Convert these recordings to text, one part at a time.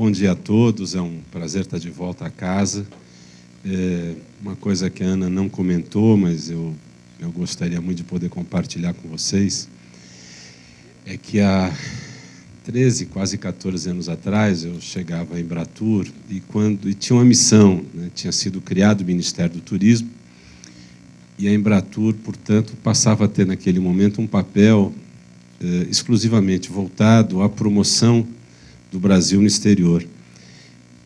bom dia a todos. É um prazer estar de volta a casa. Uma coisa que a Ana não comentou, mas eu gostaria muito de poder compartilhar com vocês, é que há 13, quase 14 anos atrás, eu chegava a Embratur e tinha uma missão, né? Tinha sido criado o Ministério do Turismo, e a Embratur, portanto, passava a ter naquele momento um papel exclusivamente voltado à promoção do Brasil no exterior.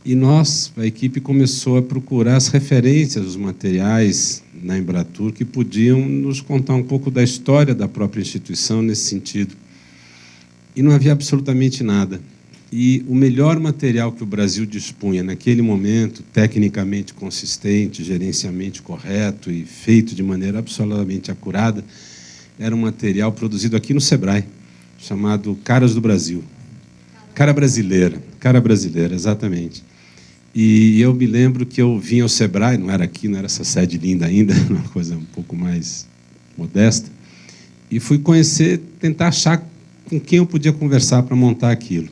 E nós, a equipe, começou a procurar as referências, os materiais na Embratur que podiam nos contar um pouco da história da própria instituição nesse sentido. E não havia absolutamente nada. E o melhor material que o Brasil dispunha naquele momento, tecnicamente consistente, gerencialmente correto e feito de maneira absolutamente acurada, era um material produzido aqui no Sebrae, chamado Caras do Brasil. Cara brasileira, exatamente. E eu me lembro que eu vim ao Sebrae, não era aqui, não era essa sede linda ainda, uma coisa um pouco mais modesta, e fui conhecer, tentar achar com quem eu podia conversar para montar aquilo.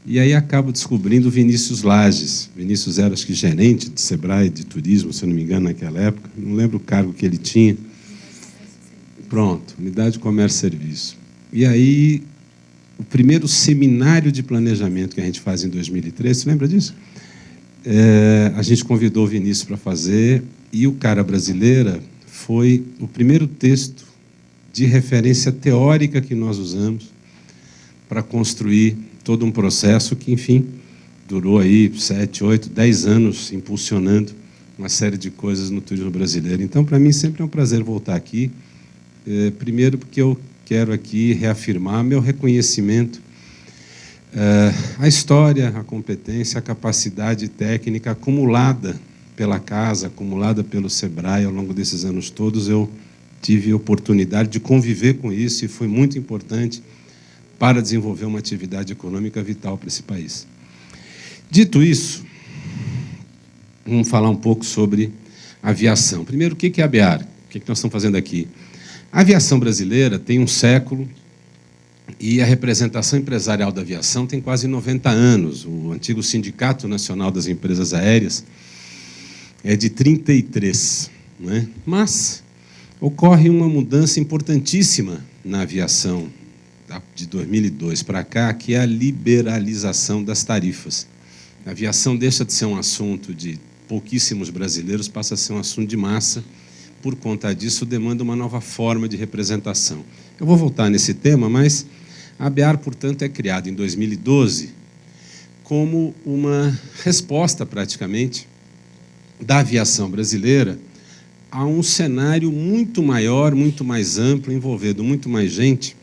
E aí acabo descobrindo o Vinícius Lages. Vinícius era, acho que, gerente de Sebrae, de turismo, se eu não me engano, naquela época. Não lembro o cargo que ele tinha. Pronto, Unidade de Comércio e Serviço. E aí, o primeiro seminário de planejamento que a gente faz em 2013, você lembra disso? A gente convidou o Vinícius para fazer, e o Cara Brasileira foi o primeiro texto de referência teórica que nós usamos para construir todo um processo que, enfim, durou aí 7, 8, 10 anos impulsionando uma série de coisas no turismo brasileiro. Então, para mim, sempre é um prazer voltar aqui. Primeiro, porque eu quero aqui reafirmar meu reconhecimento à história, à competência, à capacidade técnica acumulada pela casa, acumulada pelo Sebrae ao longo desses anos todos. Eu tive a oportunidade de conviver com isso e foi muito importante para desenvolver uma atividade econômica vital para esse país. Dito isso, vamos falar um pouco sobre aviação. Primeiro, o que é a ABEAR? O que nós estamos fazendo aqui? A aviação brasileira tem um século e a representação empresarial da aviação tem quase 90 anos. O antigo Sindicato Nacional das Empresas Aéreas é de 33, né? Mas ocorre uma mudança importantíssima na aviação de 2002 para cá, que é a liberalização das tarifas. A aviação deixa de ser um assunto de pouquíssimos brasileiros, passa a ser um assunto de massa. Por conta disso, demanda uma nova forma de representação. Eu vou voltar nesse tema, mas a ABEAR, portanto, é criada em 2012 como uma resposta, praticamente, da aviação brasileira a um cenário muito maior, muito mais amplo, envolvendo muito mais gente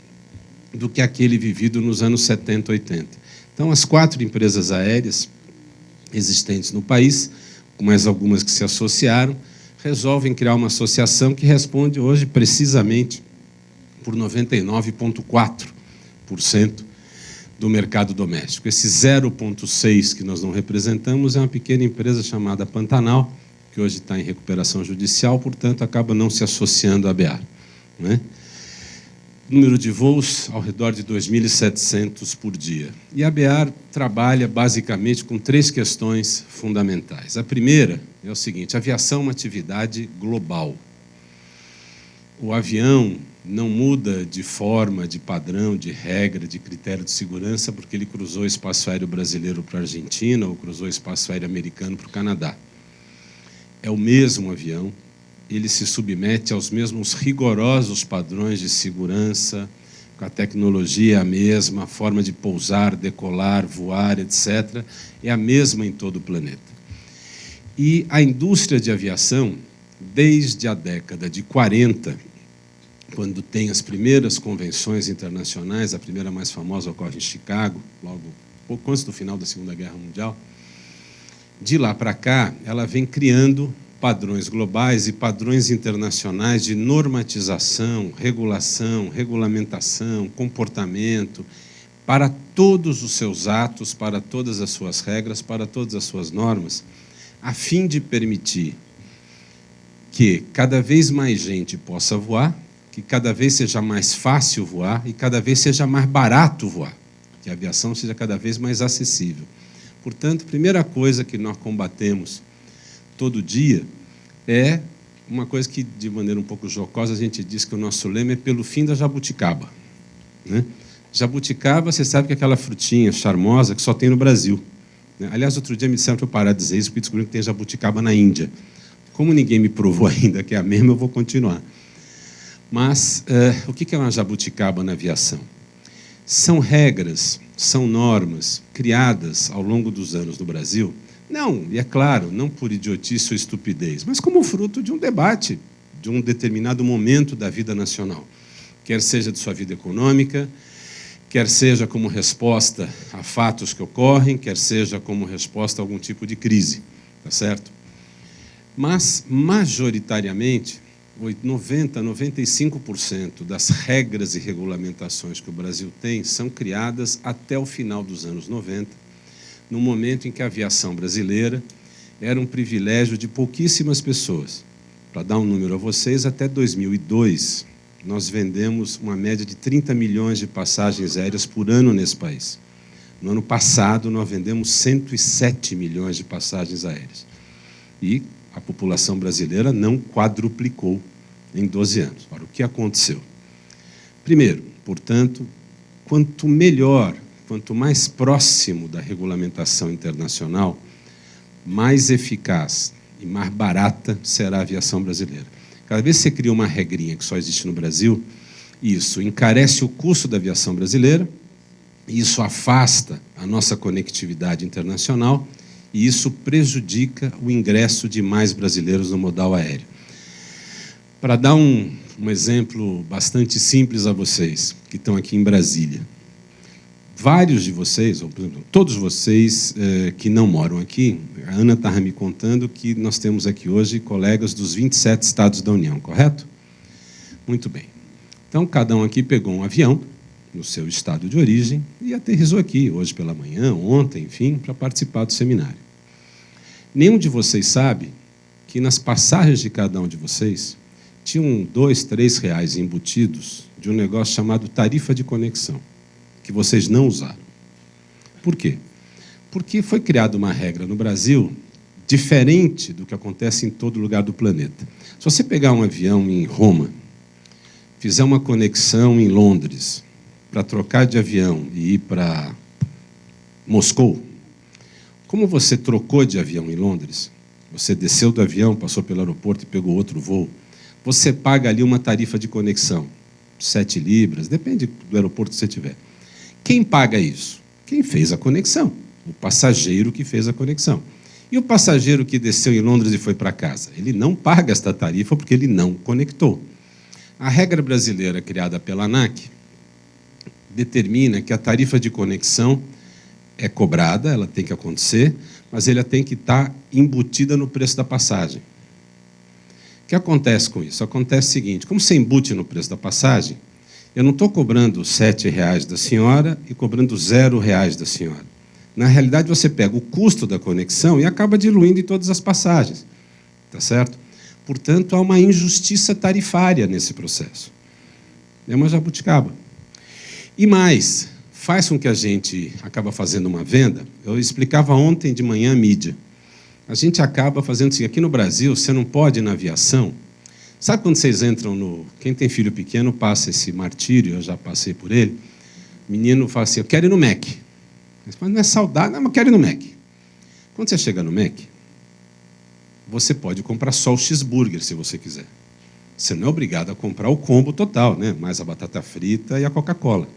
do que aquele vivido nos anos 70, 80. Então, as 4 empresas aéreas existentes no país, com mais algumas que se associaram, resolvem criar uma associação que responde hoje precisamente por 99,4% do mercado doméstico. Esse 0,6% que nós não representamos é uma pequena empresa chamada Pantanal, que hoje está em recuperação judicial, portanto, acaba não se associando à ABEAR, né? Número de voos ao redor de 2.700 por dia. E a ABEAR trabalha basicamente com 3 questões fundamentais. A primeira é o seguinte: a aviação é uma atividade global. O avião não muda de forma, de padrão, de regra, de critério de segurança, porque ele cruzou o espaço aéreo brasileiro para a Argentina ou cruzou o espaço aéreo americano para o Canadá. É o mesmo avião. Ele se submete aos mesmos rigorosos padrões de segurança, com a tecnologia a mesma, a forma de pousar, decolar, voar, etc., é a mesma em todo o planeta. E a indústria de aviação, desde a década de 40, quando tem as primeiras convenções internacionais, a primeira mais famosa ocorre em Chicago, logo pouco antes do final da Segunda Guerra Mundial, de lá para cá, ela vem criando padrões globais e padrões internacionais de normatização, regulação, regulamentação, comportamento, para todos os seus atos, para todas as suas regras, para todas as suas normas, a fim de permitir que cada vez mais gente possa voar, que cada vez seja mais fácil voar e cada vez seja mais barato voar, que a aviação seja cada vez mais acessível. Portanto, a primeira coisa que nós combatemos todo dia é uma coisa que, de maneira um pouco jocosa, a gente diz que o nosso lema é pelo fim da jabuticaba, né? Jabuticaba, você sabe que é aquela frutinha charmosa que só tem no Brasil, né? Aliás, outro dia me disseram para eu parar de dizer isso, porque descobri que tem jabuticaba na Índia. Como ninguém me provou ainda que é a mesma, eu vou continuar. Mas o que é uma jabuticaba na aviação? São regras, são normas criadas ao longo dos anos no Brasil, não, e é claro, não por idiotice ou estupidez, mas como fruto de um debate, de um determinado momento da vida nacional, quer seja de sua vida econômica, quer seja como resposta a fatos que ocorrem, quer seja como resposta a algum tipo de crise, tá certo? Mas, majoritariamente, 90%, 95% das regras e regulamentações que o Brasil tem são criadas até o final dos anos 90, no momento em que a aviação brasileira era um privilégio de pouquíssimas pessoas. Para dar um número a vocês, até 2002, nós vendemos uma média de 30 milhões de passagens aéreas por ano nesse país. No ano passado, nós vendemos 107 milhões de passagens aéreas. E a população brasileira não quadruplicou em 12 anos. Ora, o que aconteceu? Primeiro, portanto, quanto melhor, quanto mais próximo da regulamentação internacional, mais eficaz e mais barata será a aviação brasileira. Cada vez que você cria uma regrinha que só existe no Brasil, isso encarece o custo da aviação brasileira, isso afasta a nossa conectividade internacional e isso prejudica o ingresso de mais brasileiros no modal aéreo. Para dar um exemplo bastante simples a vocês, que estão aqui em Brasília, vários de vocês, ou por exemplo, todos vocês que não moram aqui, a Ana estava me contando que nós temos aqui hoje colegas dos 27 estados da União, correto? Muito bem. Então, cada um aqui pegou um avião no seu estado de origem e aterrissou aqui, hoje pela manhã, ontem, enfim, para participar do seminário. Nenhum de vocês sabe que nas passagens de cada um de vocês tinham 2, 3 reais embutidos de um negócio chamado tarifa de conexão, que vocês não usaram. Por quê? Porque foi criada uma regra no Brasil diferente do que acontece em todo lugar do planeta. Se você pegar um avião em Roma, fizer uma conexão em Londres, para trocar de avião e ir para Moscou, como você trocou de avião em Londres, você desceu do avião, passou pelo aeroporto e pegou outro voo, você paga ali uma tarifa de conexão, 7 libras, depende do aeroporto que você tiver. Quem paga isso? Quem fez a conexão, o passageiro que fez a conexão. E o passageiro que desceu em Londres e foi para casa? Ele não paga esta tarifa porque ele não conectou. A regra brasileira criada pela ANAC determina que a tarifa de conexão é cobrada, ela tem que acontecer, mas ela tem que estar embutida no preço da passagem. O que acontece com isso? Acontece o seguinte, como você embute no preço da passagem, eu não estou cobrando 7 reais da senhora e cobrando 0 reais da senhora. Na realidade, você pega o custo da conexão e acaba diluindo em todas as passagens. Tá certo? Portanto, há uma injustiça tarifária nesse processo. É uma jabuticaba. E mais, faz com que a gente acaba fazendo uma venda. Eu explicava ontem de manhã à mídia. A gente acaba fazendo assim, aqui no Brasil, você não pode ir na aviação. Sabe quando vocês entram no... Quem tem filho pequeno passa esse martírio, eu já passei por ele. O menino fala assim, eu quero ir no Mac. Mas não é saudável, mas eu quero ir no Mac. Quando você chega no Mac, você pode comprar só o cheeseburger, se você quiser. Você não é obrigado a comprar o combo total, né? Mais a batata frita e a Coca-Cola.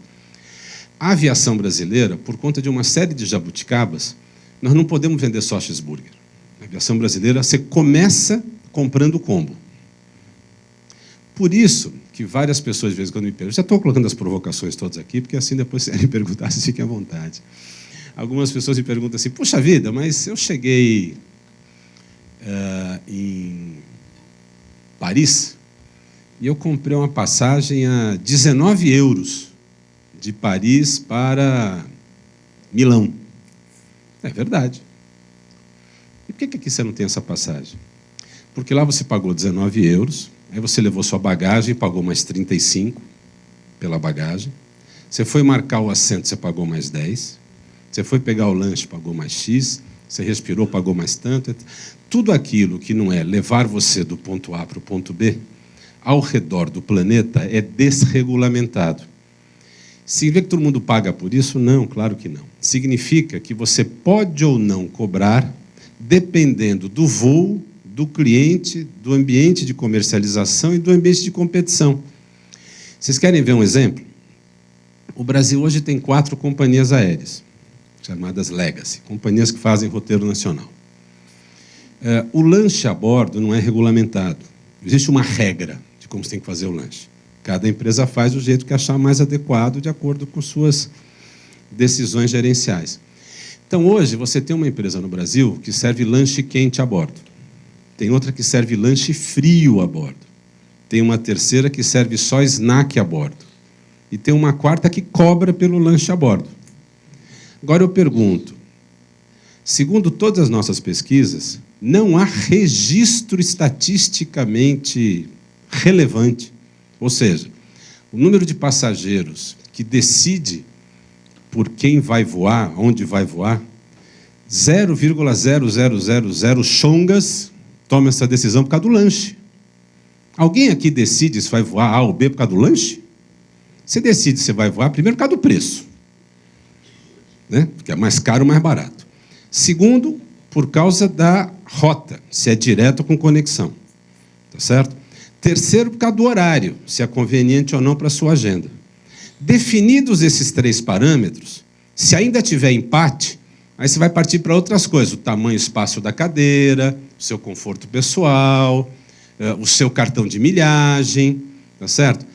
A aviação brasileira, por conta de uma série de jabuticabas, nós não podemos vender só cheeseburger. Na aviação brasileira, você começa comprando o combo. Por isso que várias pessoas, de vez em quando, me perguntam, já estou colocando as provocações todas aqui, porque assim depois, se querem perguntar, vocês fiquem à vontade. Algumas pessoas me perguntam assim, puxa vida, mas eu cheguei em Paris e eu comprei uma passagem a 19 euros de Paris para Milão. É verdade. E por que aqui você não tem essa passagem? Porque lá você pagou 19 euros, aí você levou sua bagagem e pagou mais 35 pela bagagem. Você foi marcar o assento, você pagou mais 10. Você foi pegar o lanche, pagou mais X, você respirou, pagou mais tanto. Tudo aquilo que não é levar você do ponto A para o ponto B, ao redor do planeta, é desregulamentado. Significa que todo mundo paga por isso? Não, claro que não. Significa que você pode ou não cobrar, dependendo do voo, do cliente, do ambiente de comercialização e do ambiente de competição. Vocês querem ver um exemplo? O Brasil hoje tem 4 companhias aéreas, chamadas Legacy, companhias que fazem roteiro nacional. O lanche a bordo não é regulamentado. Existe uma regra de como você tem que fazer o lanche. Cada empresa faz do jeito que achar mais adequado, de acordo com suas decisões gerenciais. Então, hoje, você tem uma empresa no Brasil que serve lanche quente a bordo. Tem outra que serve lanche frio a bordo. Tem uma terceira que serve só snack a bordo. E tem uma quarta que cobra pelo lanche a bordo. Agora eu pergunto, segundo todas as nossas pesquisas, não há registro estatisticamente relevante. Ou seja, o número de passageiros que decide por quem vai voar, onde vai voar, 0,0000 chongas toma essa decisão por causa do lanche. Alguém aqui decide se vai voar A ou B por causa do lanche? Você decide se vai voar, primeiro, por causa do preço, né? Porque é mais caro ou mais barato. Segundo, por causa da rota, se é direto com conexão. Tá certo? Terceiro, por causa do horário, se é conveniente ou não para a sua agenda. Definidos esses 3 parâmetros, se ainda tiver empate, aí você vai partir para outras coisas, o tamanho e espaço da cadeira, o seu conforto pessoal, o seu cartão de milhagem, tá certo?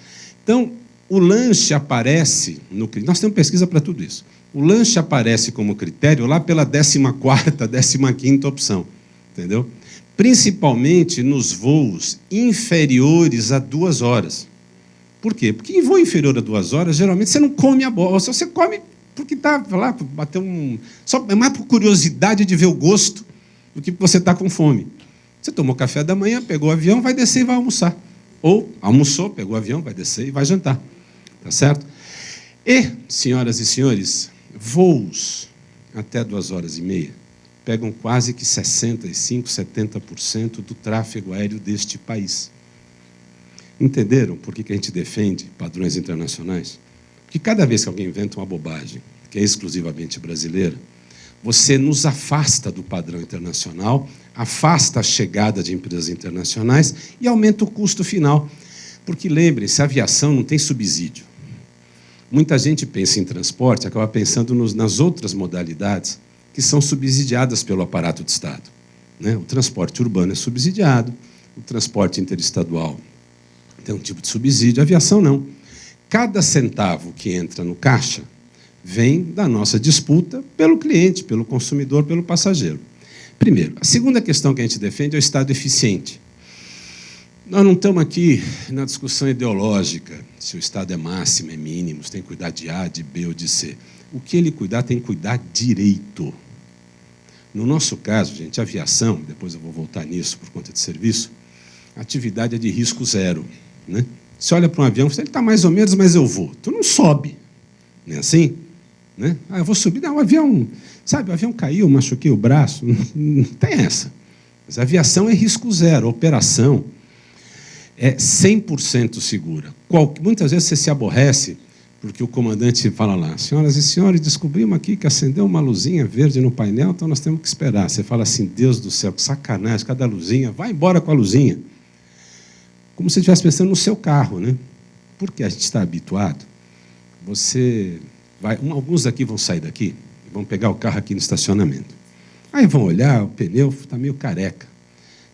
Então, o lanche aparece, nós temos pesquisa para tudo isso, o lanche aparece como critério lá pela 14ª, 15ª opção, entendeu? Principalmente nos voos inferiores a 2 horas. Por quê? Porque em voo inferior a 2 horas, geralmente você não come a bola, só você come porque está lá, bateu só é mais por curiosidade de ver o gosto do que porque você está com fome. Você tomou café da manhã, pegou o avião, vai descer e vai almoçar. Ou almoçou, pegou o avião, vai descer e vai jantar. Tá certo? E, senhoras e senhores, voos até 2h30 pegam quase que 65%, 70% do tráfego aéreo deste país. Entenderam por que a gente defende padrões internacionais? Porque cada vez que alguém inventa uma bobagem, que é exclusivamente brasileira, você nos afasta do padrão internacional, afasta a chegada de empresas internacionais e aumenta o custo final. Porque, lembrem-se, a aviação não tem subsídio. Muita gente pensa em transporte, acaba pensando nas outras modalidades que são subsidiadas pelo aparato do Estado, né? O transporte urbano é subsidiado, o transporte interestadual tem um tipo de subsídio, a aviação não. Cada centavo que entra no caixa vem da nossa disputa pelo cliente, pelo consumidor, pelo passageiro. Primeiro. A segunda questão que a gente defende é o Estado eficiente. Nós não estamos aqui na discussão ideológica, se o Estado é máximo, é mínimo, se tem que cuidar de A, de B ou de C. O que ele cuidar, tem que cuidar direito. No nosso caso, gente, a aviação, depois eu vou voltar nisso por conta de serviço, a atividade é de risco zero, né? Você olha para um avião, ele está mais ou menos, mas eu vou. Tu não sobe, não é assim? Né? Ah, eu vou subir. Não, o avião, sabe, o avião caiu, machuquei o braço, não tem essa. Mas a aviação é risco zero, a operação é 100% segura. Muitas vezes você se aborrece porque o comandante fala lá, senhoras e senhores, descobrimos aqui que acendeu uma luzinha verde no painel, então nós temos que esperar. Você fala assim, Deus do céu, que sacanagem, cada luzinha, vai embora com a luzinha. Como se você estivesse pensando no seu carro, né? Porque a gente está habituado, alguns daqui vão sair daqui e vão pegar o carro aqui no estacionamento. Aí vão olhar, o pneu está meio careca.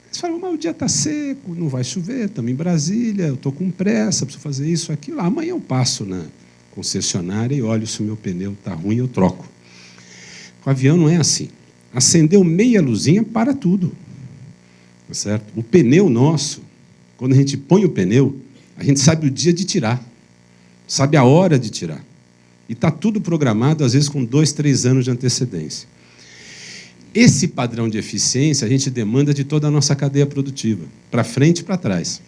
Eles falam, mas o dia está seco, não vai chover, estamos em Brasília, eu estou com pressa, preciso fazer isso, aquilo. Amanhã eu passo na concessionária e olho se o meu pneu está ruim, eu troco. Com o avião não é assim. Acendeu meia luzinha, para tudo. Tá certo? O pneu nosso, quando a gente põe o pneu, a gente sabe o dia de tirar, sabe a hora de tirar. E está tudo programado, às vezes, com 2, 3 anos de antecedência. Esse padrão de eficiência a gente demanda de toda a nossa cadeia produtiva, para frente e para trás.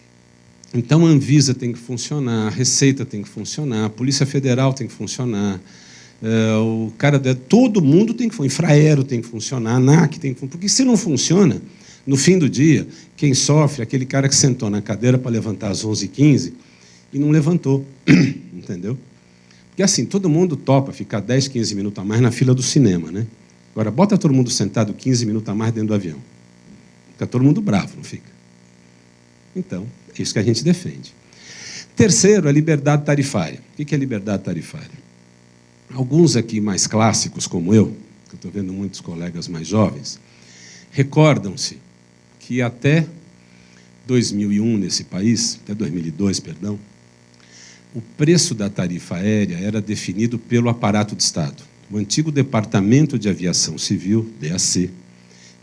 Então, a Anvisa tem que funcionar, a Receita tem que funcionar, a Polícia Federal tem que funcionar, o cara, todo mundo tem que funcionar, Infraero tem que funcionar, a ANAC tem que funcionar, porque se não funciona, no fim do dia, quem sofre é aquele cara que sentou na cadeira para levantar às 11h15 e não levantou, entendeu? Porque assim, todo mundo topa ficar 10, 15 minutos a mais na fila do cinema, né? Agora, bota todo mundo sentado 15 minutos a mais dentro do avião. Fica todo mundo bravo, não fica? Então, é isso que a gente defende. Terceiro, a liberdade tarifária. O que é liberdade tarifária? Alguns aqui mais clássicos, como eu, que eu estou vendo muitos colegas mais jovens, recordam-se que até 2001, nesse país, até 2002, perdão, o preço da tarifa aérea era definido pelo aparato de Estado. O antigo Departamento de Aviação Civil, DAC,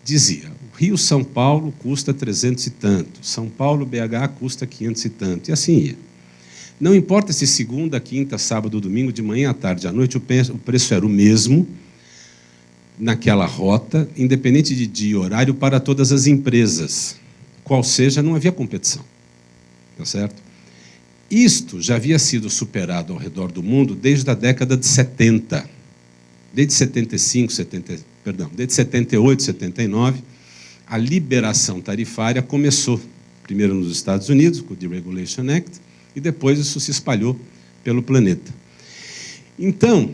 dizia: o Rio-São Paulo custa 300 e tanto, São Paulo-BH custa 500 e tanto, e assim ia. Não importa se segunda, quinta, sábado, domingo, de manhã à tarde, à noite, o preço era o mesmo naquela rota, independente de dia e horário, para todas as empresas. Qual seja, não havia competição. Tá certo? Isto já havia sido superado ao redor do mundo desde a década de 70. Desde 75, desde 78, 79, a liberação tarifária começou, primeiro nos Estados Unidos, com o Deregulation Act, e depois isso se espalhou pelo planeta. Então,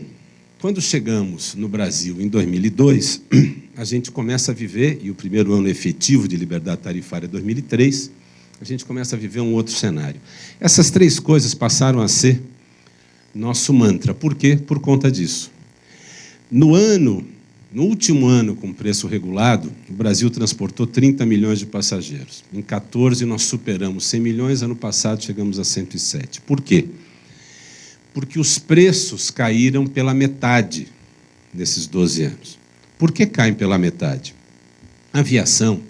quando chegamos no Brasil em 2002, a gente começa a viver, e o primeiro ano efetivo de liberdade tarifária é 2003, a gente começa a viver um outro cenário. Essas três coisas passaram a ser nosso mantra. Por quê? Por conta disso. No último ano com preço regulado, o Brasil transportou 30 milhões de passageiros. Em 14 nós superamos 100 milhões, ano passado chegamos a 107. Por quê? Porque os preços caíram pela metade nesses 12 anos. Por que caem pela metade? A aviação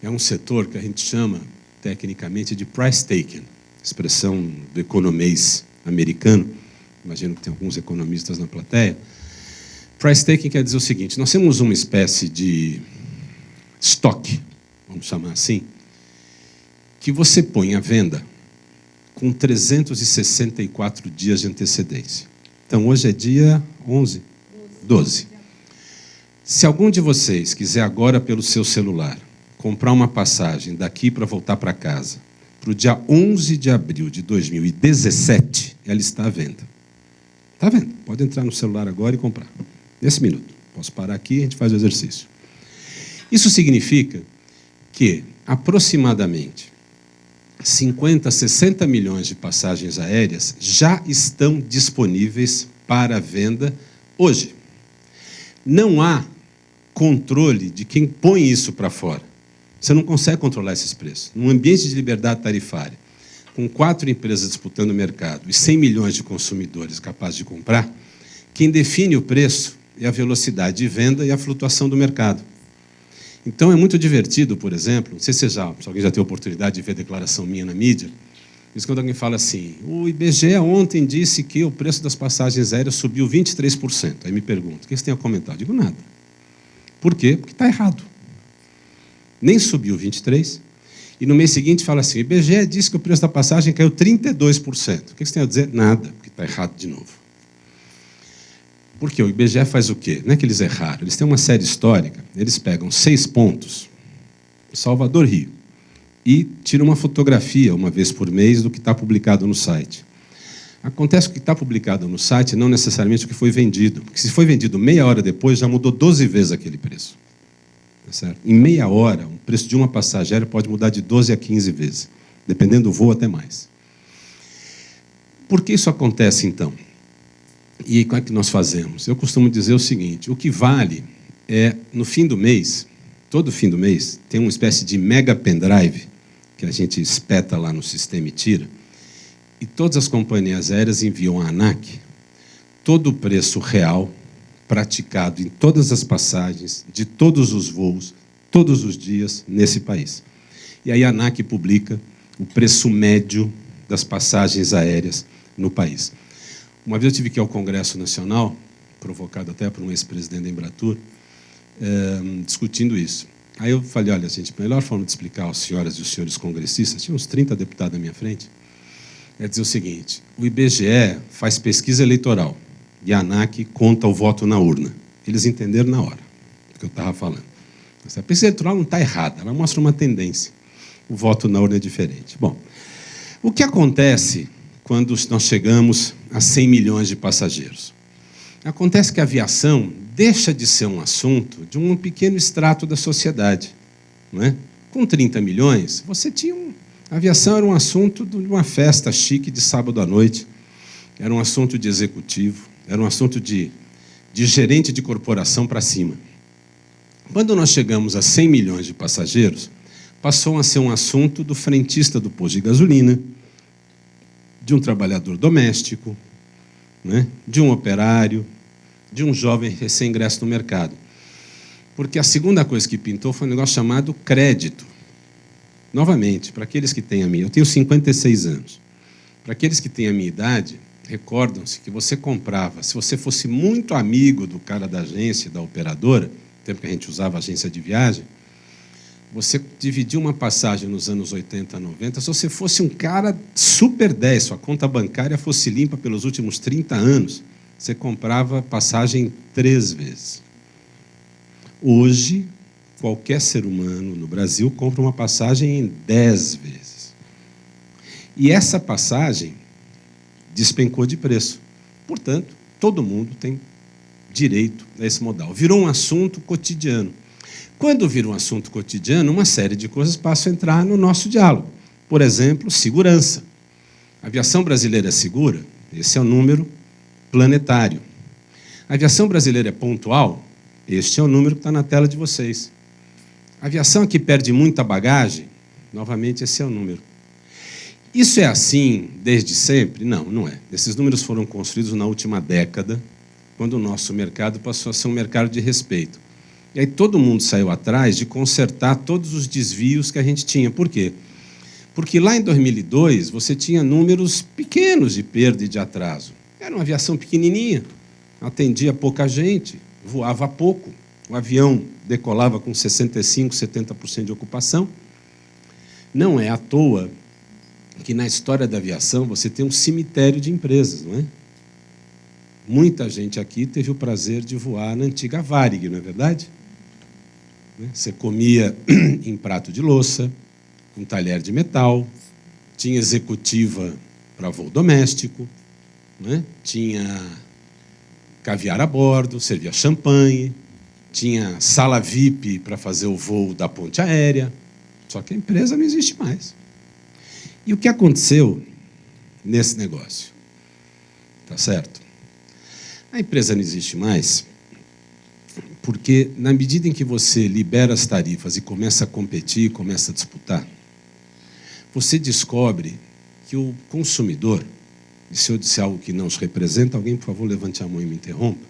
é um setor que a gente chama, tecnicamente, de price taking, expressão do economês americano, imagino que tem alguns economistas na plateia. Price taking quer dizer o seguinte: nós temos uma espécie de estoque, vamos chamar assim, que você põe à venda com 364 dias de antecedência. Então, hoje é dia 11? 12. Se algum de vocês quiser agora, pelo seu celular, comprar uma passagem daqui para voltar para casa, para o dia 11 de abril de 2017, ela está à venda. Está à venda. Pode entrar no celular agora e comprar. Nesse minuto. Posso parar aqui e a gente faz o exercício. Isso significa que, aproximadamente, 50, 60 milhões de passagens aéreas já estão disponíveis para venda hoje. Não há controle de quem põe isso para fora. Você não consegue controlar esses preços. Num ambiente de liberdade tarifária, com 4 empresas disputando o mercado e 100 milhões de consumidores capazes de comprar, quem define o preço é a velocidade de venda e a flutuação do mercado. Então, é muito divertido, por exemplo, não sei se alguém já teve a oportunidade de ver a declaração minha na mídia, mas quando alguém fala assim: o IBGE ontem disse que o preço das passagens aéreas subiu 23%. Aí me pergunto: o que você tem a comentar? Eu digo nada. Por quê? Porque está errado. Nem subiu 23%, e no mês seguinte fala assim: o IBGE disse que o preço da passagem caiu 32%. O que você tem a dizer? Nada, porque está errado de novo. Porque o IBGE faz o quê? Não é que eles erraram, eles têm uma série histórica, eles pegam 6 pontos, Salvador, Rio, e tiram uma fotografia, uma vez por mês, do que está publicado no site. Acontece que o que está publicado no site não necessariamente o que foi vendido, porque se foi vendido meia hora depois, já mudou 12 vezes aquele preço. Tá certo? Em meia hora, o preço de uma passagem aérea pode mudar de 12 a 15 vezes, dependendo do voo, até mais. Por que isso acontece, então? E como é que nós fazemos? Eu costumo dizer o seguinte: o que vale é, no fim do mês, todo fim do mês, tem uma espécie de mega pendrive que a gente espeta lá no sistema e tira, e todas as companhias aéreas enviam à ANAC todo o preço real praticado em todas as passagens, de todos os voos, todos os dias, nesse país. E aí a ANAC publica o preço médio das passagens aéreas no país. Uma vez eu tive que ir ao Congresso Nacional, provocado até por um ex-presidente da Embratur, discutindo isso. Aí eu falei: olha, gente, a melhor forma de explicar às senhoras e os senhores congressistas, tinha uns 30 deputados na minha frente, é dizer o seguinte: o IBGE faz pesquisa eleitoral, e a ANAC conta o voto na urna. Eles entenderam na hora do que eu estava falando. A pesquisa eleitoral não está errada, ela mostra uma tendência. O voto na urna é diferente. Bom, o que acontece quando nós chegamos a 100 milhões de passageiros? Acontece que a aviação deixa de ser um assunto de um pequeno extrato da sociedade. Não é? Com 30 milhões, você tinha a aviação era um assunto de uma festa chique de sábado à noite, era um assunto de executivo, era um assunto de gerente de corporação para cima. Quando nós chegamos a 100 milhões de passageiros, passou a ser um assunto do frentista do posto de gasolina, de um trabalhador doméstico, né, de um operário, de um jovem recém-ingresso no mercado. Porque a segunda coisa que pintou foi um negócio chamado crédito. Novamente, para aqueles que têm a minha... Eu tenho 56 anos. Para aqueles que têm a minha idade, recordam-se que você comprava, se você fosse muito amigo do cara da agência, da operadora, no tempo que a gente usava agência de viagem, você dividia uma passagem nos anos 80, 90, se você fosse um cara super 10, sua conta bancária fosse limpa pelos últimos 30 anos, você comprava passagem 3 vezes. Hoje, qualquer ser humano no Brasil compra uma passagem em 10 vezes. E essa passagem despencou de preço. Portanto, todo mundo tem direito a esse modal. Virou um assunto cotidiano. Quando vira um assunto cotidiano, uma série de coisas passam a entrar no nosso diálogo. Por exemplo, segurança. A aviação brasileira é segura? Esse é o número planetário. A aviação brasileira é pontual? Este é o número que está na tela de vocês. A aviação aqui perde muita bagagem? Novamente, esse é o número. Isso é assim desde sempre? Não, não é. Esses números foram construídos na última década, quando o nosso mercado passou a ser um mercado de respeito. E aí todo mundo saiu atrás de consertar todos os desvios que a gente tinha. Por quê? Porque lá em 2002, você tinha números pequenos de perda e de atraso. Era uma aviação pequenininha, atendia pouca gente, voava pouco. O avião decolava com 65%, 70% de ocupação. Não é à toa que na história da aviação você tem um cemitério de empresas, não é? Muita gente aqui teve o prazer de voar na antiga Varig, não é verdade? Você comia em prato de louça, com talher de metal, tinha executiva para voo doméstico, né? Tinha caviar a bordo, servia champanhe, tinha sala VIP para fazer o voo da ponte aérea, só que a empresa não existe mais. E o que aconteceu nesse negócio? Tá certo? A empresa não existe mais porque, na medida em que você libera as tarifas e começa a competir, começa a disputar, você descobre que o consumidor, e se eu disser algo que não os representa, alguém, por favor, levante a mão e me interrompa,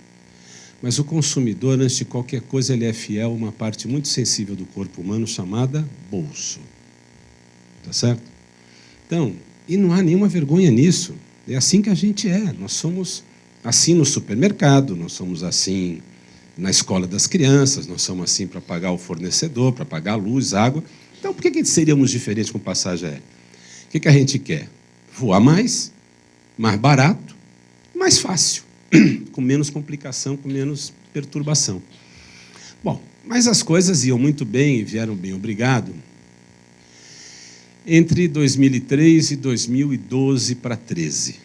mas o consumidor, antes de qualquer coisa, ele é fiel a uma parte muito sensível do corpo humano chamada bolso. Tá certo? Então, e não há nenhuma vergonha nisso. É assim que a gente é. Nós somos assim no supermercado, nós somos assim na escola das crianças, nós somos assim para pagar o fornecedor, para pagar a luz, água. Então, por que seríamos diferentes com passagem aérea? O que a gente quer? Voar mais barato, mais fácil, com menos complicação, com menos perturbação. Bom, mas as coisas iam muito bem e vieram bem, obrigado, entre 2003 e 2012 para 2013.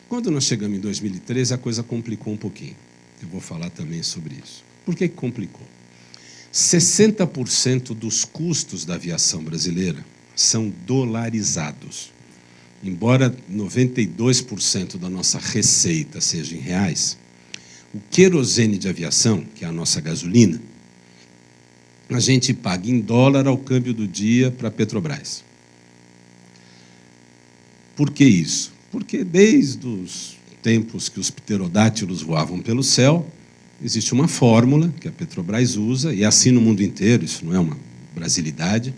Quando nós chegamos em 2013, a coisa complicou um pouquinho. Eu vou falar também sobre isso. Por que complicou? 60% dos custos da aviação brasileira são dolarizados. Embora 92% da nossa receita seja em reais, o querosene de aviação, que é a nossa gasolina, a gente paga em dólar ao câmbio do dia para a Petrobras. Por que isso? Porque desde os tempos que os pterodátilos voavam pelo céu, existe uma fórmula que a Petrobras usa, e é assim no mundo inteiro, isso não é uma brasilidade,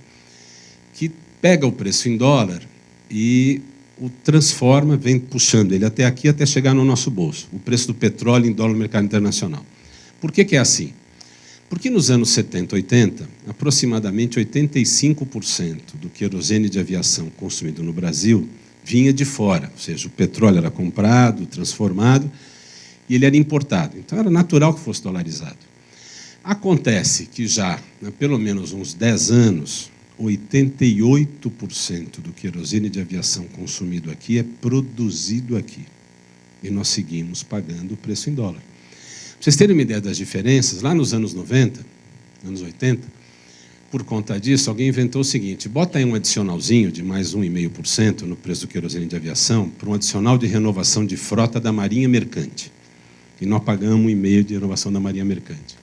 que pega o preço em dólar e o transforma, vem puxando ele até aqui, até chegar no nosso bolso, o preço do petróleo em dólar no mercado internacional. Por que é assim? Porque nos anos 70, 80, aproximadamente 85% do querosene de aviação consumido no Brasil vinha de fora, ou seja, o petróleo era comprado, transformado, e ele era importado. Então, era natural que fosse dolarizado. Acontece que já, há pelo menos uns 10 anos, 88% do querosene de aviação consumido aqui é produzido aqui. E nós seguimos pagando o preço em dólar. Para vocês terem uma ideia das diferenças, lá nos anos 90, anos 80, por conta disso, alguém inventou o seguinte: bota aí um adicionalzinho de mais 1,5% no preço do querosene de aviação para um adicional de renovação de frota da Marinha Mercante. E nós pagamos 1,5% de renovação da Marinha Mercante.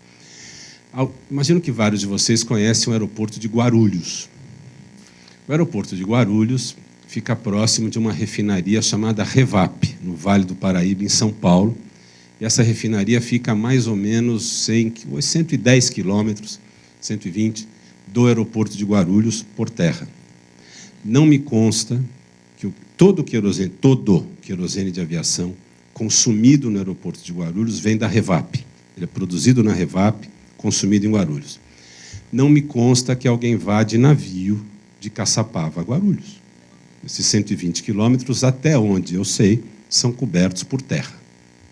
Imagino que vários de vocês conhecem o aeroporto de Guarulhos. O aeroporto de Guarulhos fica próximo de uma refinaria chamada Revap, no Vale do Paraíba, em São Paulo. E essa refinaria fica a mais ou menos 110 quilômetros, 120, do aeroporto de Guarulhos por terra. Não me consta que todo o querosene de aviação consumido no aeroporto de Guarulhos vem da Revap. Ele é produzido na Revap, consumido em Guarulhos. Não me consta que alguém vá de navio de Caçapava a Guarulhos. Esses 120 quilômetros, até onde eu sei, são cobertos por terra,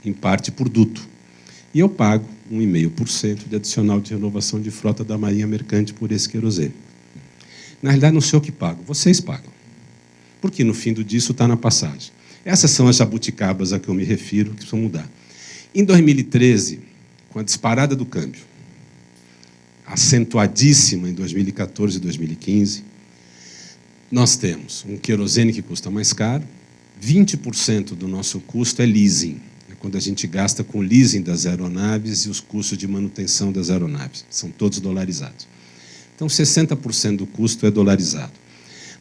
em parte por duto. E eu pago 1,5% de adicional de renovação de frota da Marinha Mercante por esse querosene. Na realidade, não sou eu que pago, vocês pagam. Porque no fim do disso está na passagem. Essas são as jabuticabas a que eu me refiro, que precisam mudar. Em 2013, com a disparada do câmbio, acentuadíssima em 2014 e 2015, nós temos um querosene que custa mais caro, 20% do nosso custo é leasing, é quando a gente gasta com o leasing das aeronaves e os custos de manutenção das aeronaves, são todos dolarizados. Então, 60% do custo é dolarizado.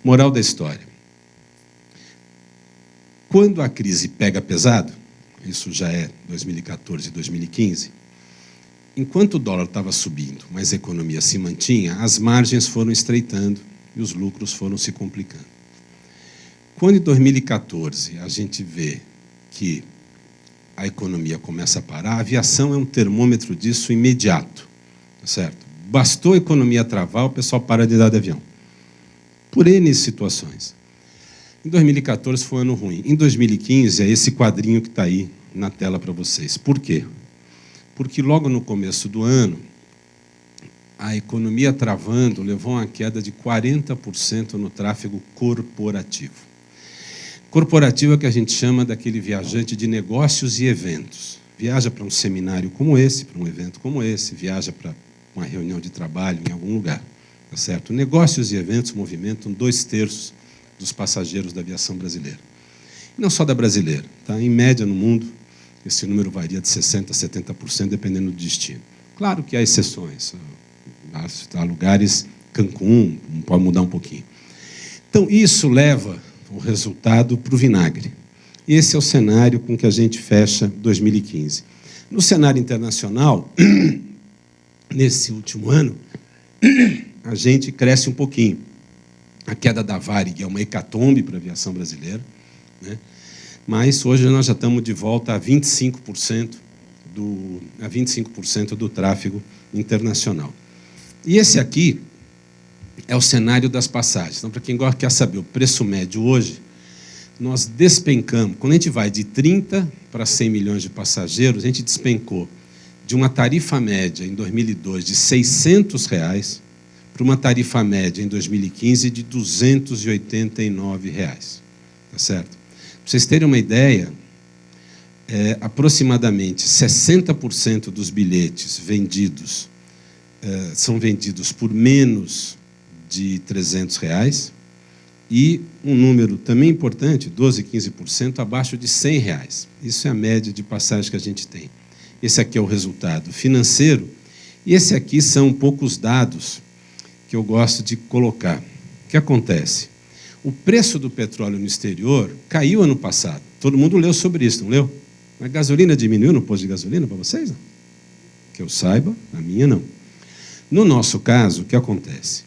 Moral da história: quando a crise pega pesado, isso já é 2014 e 2015, enquanto o dólar estava subindo, mas a economia se mantinha, as margens foram estreitando e os lucros foram se complicando. Quando em 2014 a gente vê que a economia começa a parar, a aviação é um termômetro disso imediato, tá certo? Bastou a economia travar, o pessoal para de dar de avião. Por N situações. Em 2014 foi um ano ruim. Em 2015 é esse quadrinho que está aí na tela para vocês. Por quê? Porque logo no começo do ano, a economia travando levou a uma queda de 40% no tráfego corporativo. Corporativo é o que a gente chama daquele viajante de negócios e eventos. Viaja para um seminário como esse, para um evento como esse, viaja para uma reunião de trabalho em algum lugar. Tá certo? Negócios e eventos movimentam 2/3 dos passageiros da aviação brasileira. E não só da brasileira. Tá? Em média, no mundo, esse número varia de 60% a 70%, dependendo do destino. Claro que há exceções. Há lugares, Cancún, pode mudar um pouquinho. Então, isso leva o resultado para o vinagre. Esse é o cenário com que a gente fecha 2015. No cenário internacional, nesse último ano, a gente cresce um pouquinho. A queda da Varig é uma hecatombe para a aviação brasileira, né? Mas hoje nós já estamos de volta a 25% do tráfego internacional. E esse aqui é o cenário das passagens. Então, para quem quer saber o preço médio hoje, nós despencamos. Quando a gente vai de 30 para 100 milhões de passageiros, a gente despencou de uma tarifa média em 2002 de R$ 600 para uma tarifa média em 2015 de R$ 289. Tá certo? Para vocês terem uma ideia, aproximadamente 60% dos bilhetes vendidos são vendidos por menos de R$ 300 e um número também importante, 12%, 15%, abaixo de R$ 100. Isso é a média de passagem que a gente tem. Esse aqui é o resultado financeiro e esse aqui são um pouco os dados que eu gosto de colocar. O que acontece? O preço do petróleo no exterior caiu ano passado. Todo mundo leu sobre isso, não leu? A gasolina diminuiu no posto de gasolina para vocês? Não? Que eu saiba, a minha não. No nosso caso, o que acontece?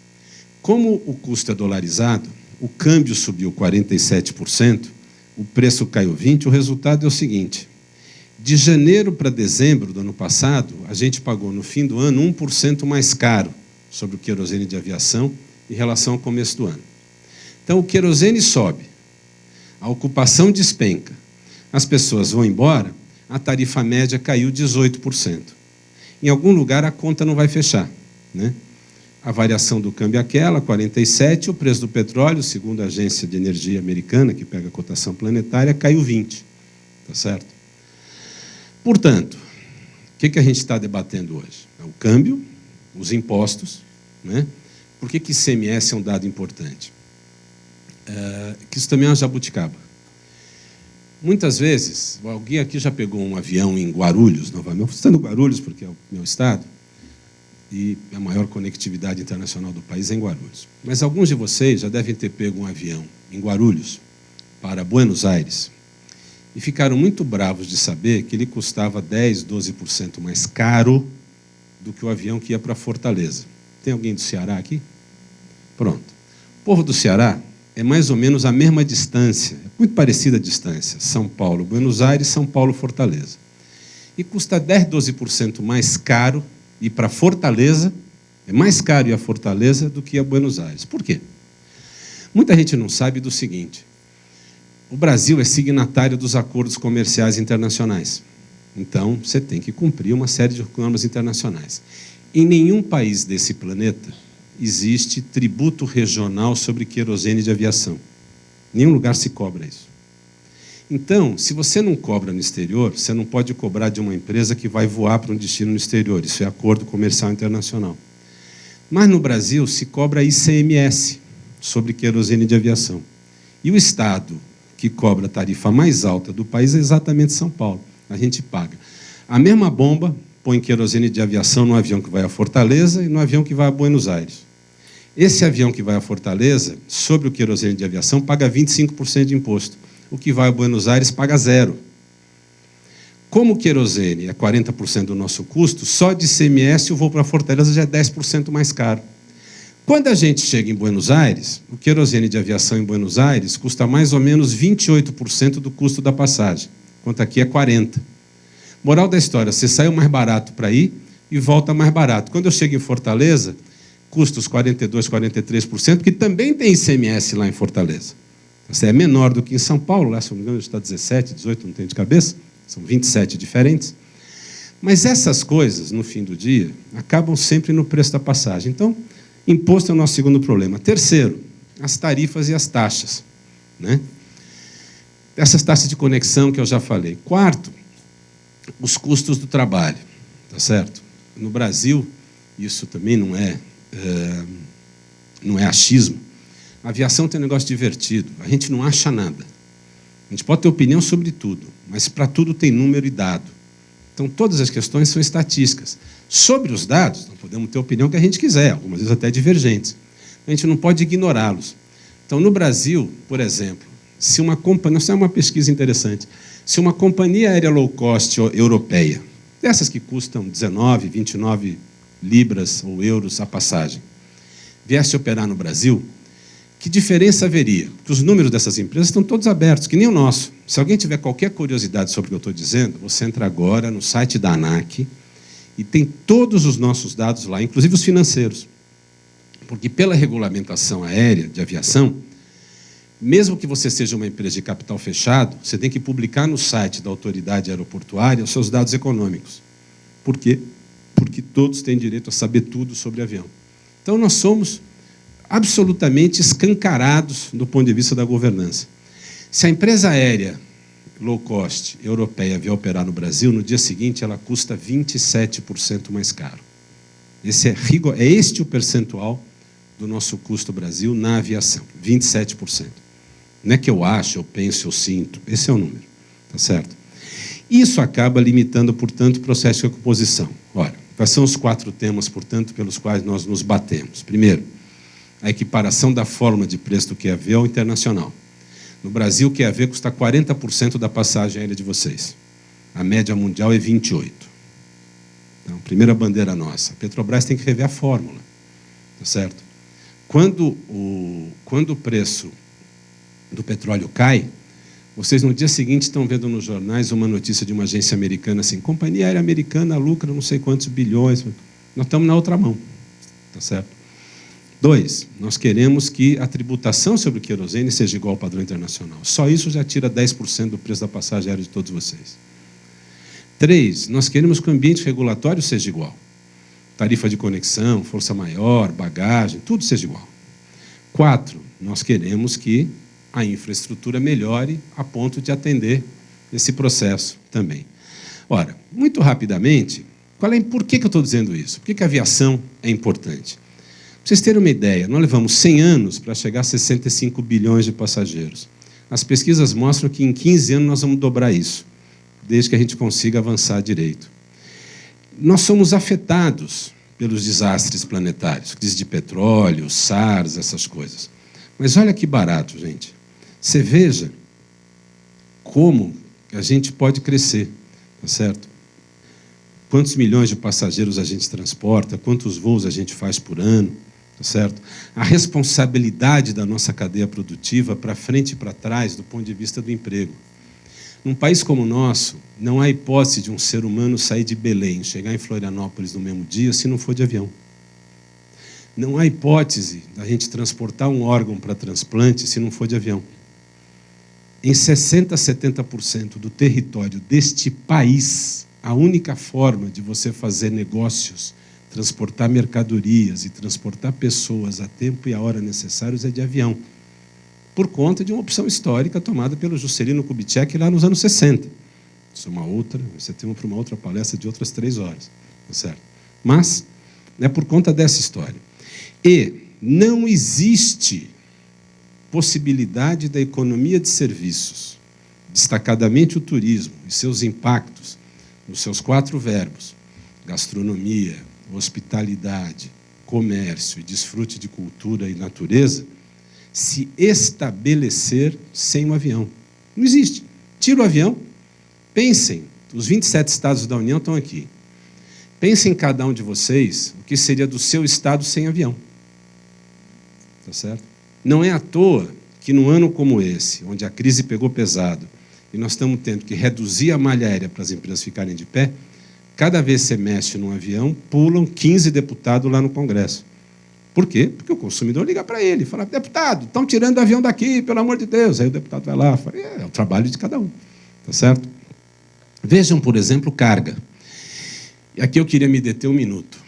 Como o custo é dolarizado, o câmbio subiu 47%, o preço caiu 20%, o resultado é o seguinte: de janeiro para dezembro do ano passado, a gente pagou no fim do ano 1% mais caro sobre o querosene de aviação em relação ao começo do ano. Então, o querosene sobe, a ocupação despenca, as pessoas vão embora, a tarifa média caiu 18%. Em algum lugar a conta não vai fechar, né? A variação do câmbio é aquela, 47, o preço do petróleo, segundo a agência de energia americana, que pega a cotação planetária, caiu 20, tá certo? Portanto, o que a gente está debatendo hoje? É o câmbio, os impostos, né? Por que ICMS é um dado importante? Que isso também é uma jabuticaba. Muitas vezes, alguém aqui já pegou um avião em Guarulhos, novamente, estou em Guarulhos porque é o meu estado, e a maior conectividade internacional do país é em Guarulhos. Mas alguns de vocês já devem ter pego um avião em Guarulhos para Buenos Aires e ficaram muito bravos de saber que ele custava 10%, 12% mais caro do que o avião que ia para Fortaleza. Tem alguém do Ceará aqui? Pronto. O povo do Ceará é mais ou menos a mesma distância, é muito parecida a distância, São Paulo, Buenos Aires, São Paulo, Fortaleza. E custa 10%, 12% mais caro ir para Fortaleza, é mais caro ir a Fortaleza do que ir a Buenos Aires. Por quê? Muita gente não sabe do seguinte: o Brasil é signatário dos acordos comerciais internacionais. Então, você tem que cumprir uma série de normas internacionais. Em nenhum país desse planeta existe tributo regional sobre querosene de aviação. Em nenhum lugar se cobra isso. Então, se você não cobra no exterior, você não pode cobrar de uma empresa que vai voar para um destino no exterior. Isso é acordo comercial internacional. Mas no Brasil se cobra ICMS sobre querosene de aviação. E o estado que cobra a tarifa mais alta do país é exatamente São Paulo. A gente paga a mesma bomba, põe querosene de aviação no avião que vai a Fortaleza e no avião que vai a Buenos Aires. Esse avião que vai a Fortaleza, sobre o querosene de aviação, paga 25% de imposto. O que vai a Buenos Aires paga 0%. Como o querosene é 40% do nosso custo, só de ICMS o voo para Fortaleza já é 10% mais caro. Quando a gente chega em Buenos Aires, o querosene de aviação em Buenos Aires custa mais ou menos 28% do custo da passagem, enquanto aqui é 40%. Moral da história, você saiu mais barato para ir e volta mais barato. Quando eu chego em Fortaleza, custa os 42%, 43%, que também tem ICMS lá em Fortaleza. É menor do que em São Paulo, lá, se não me engano, está 17, 18, não tenho de cabeça, são 27 diferentes. Mas essas coisas, no fim do dia, acabam sempre no preço da passagem. Então, imposto é o nosso segundo problema. Terceiro, as tarifas e as taxas, né? Essas taxas de conexão que eu já falei. Quarto, os custos do trabalho, tá certo? No Brasil, isso também não é achismo. A aviação tem um negócio divertido. A gente não acha nada. A gente pode ter opinião sobre tudo, mas para tudo tem número e dado. Então, todas as questões são estatísticas. Sobre os dados, nós podemos ter a opinião que a gente quiser, algumas vezes até divergentes. A gente não pode ignorá-los. Então, no Brasil, por exemplo, se uma companhia, isso é uma pesquisa interessante, se uma companhia aérea low cost europeia, dessas que custam 19, 29 libras ou euros a passagem, viesse operar no Brasil, que diferença haveria? Porque os números dessas empresas estão todos abertos, que nem o nosso. Se alguém tiver qualquer curiosidade sobre o que eu estou dizendo, você entra agora no site da ANAC e tem todos os nossos dados lá, inclusive os financeiros. Porque pela regulamentação aérea, de aviação, mesmo que você seja uma empresa de capital fechado, você tem que publicar no site da autoridade aeroportuária os seus dados econômicos. Por quê? Porque todos têm direito a saber tudo sobre avião. Então, nós somos absolutamente escancarados do ponto de vista da governança. Se a empresa aérea low cost europeia vier operar no Brasil, no dia seguinte ela custa 27% mais caro. É este o percentual do nosso custo Brasil na aviação, 27%. Não é que eu acho, eu penso, eu sinto. Esse é o número, tá certo? Isso acaba limitando, portanto, o processo de recomposição. Ora, quais são os 4 temas, portanto, pelos quais nós nos batemos? Primeiro, a equiparação da fórmula de preço do QAV ao internacional. No Brasil, o QAV custa 40% da passagem aérea de vocês. A média mundial é 28%. Então, primeira bandeira nossa. A Petrobras tem que rever a fórmula, tá certo? Quando o preço do petróleo cai, vocês no dia seguinte estão vendo nos jornais uma notícia de uma agência americana assim, companhia aérea americana lucra não sei quantos bilhões. Nós estamos na outra mão, tá certo? 2, nós queremos que a tributação sobre o querosene seja igual ao padrão internacional. Só isso já tira 10% do preço da passagem aérea de todos vocês. 3, nós queremos que o ambiente regulatório seja igual. Tarifa de conexão, força maior, bagagem, tudo seja igual. 4, nós queremos que a infraestrutura melhore a ponto de atender esse processo também. Ora, muito rapidamente, por que eu estou dizendo isso? Por que a aviação é importante? Para vocês terem uma ideia, nós levamos 100 anos para chegar a 65 bilhões de passageiros. As pesquisas mostram que em 15 anos nós vamos dobrar isso, desde que a gente consiga avançar direito. Nós somos afetados pelos desastres planetários, crise de petróleo, SARS, essas coisas. Mas olha que barato, gente. Você veja como a gente pode crescer, tá certo? Quantos milhões de passageiros a gente transporta, quantos voos a gente faz por ano, tá certo? A responsabilidade da nossa cadeia produtiva para frente e para trás do ponto de vista do emprego. Num país como o nosso, não há hipótese de um ser humano sair de Belém, chegar em Florianópolis no mesmo dia, se não for de avião. Não há hipótese da gente transportar um órgão para transplante se não for de avião. Em 60% a 70% do território deste país, a única forma de você fazer negócios, transportar mercadorias e transportar pessoas a tempo e a hora necessários é de avião, por conta de uma opção histórica tomada pelo Juscelino Kubitschek lá nos anos 60. Isso é uma outra, você tem para uma outra palestra de outras 3 horas, tá certo? Mas é por conta dessa história. E não existe possibilidade da economia de serviços, destacadamente o turismo e seus impactos, nos seus 4 verbos, gastronomia, hospitalidade, comércio e desfrute de cultura e natureza, se estabelecer sem um avião. Não existe. Tira o avião, pensem, os 27 estados da União estão aqui. Pensem em cada um de vocês o que seria do seu estado sem avião. Tá certo? Não é à toa que num ano como esse, onde a crise pegou pesado, e nós estamos tendo que reduzir a malha aérea para as empresas ficarem de pé, cada vez que você mexe num avião, pulam 15 deputados lá no Congresso. Por quê? Porque o consumidor liga para ele e fala: deputado, estão tirando o avião daqui, pelo amor de Deus. Aí o deputado vai lá e fala: é o trabalho de cada um. Tá certo? Vejam, por exemplo, carga. E aqui eu queria me deter um minuto.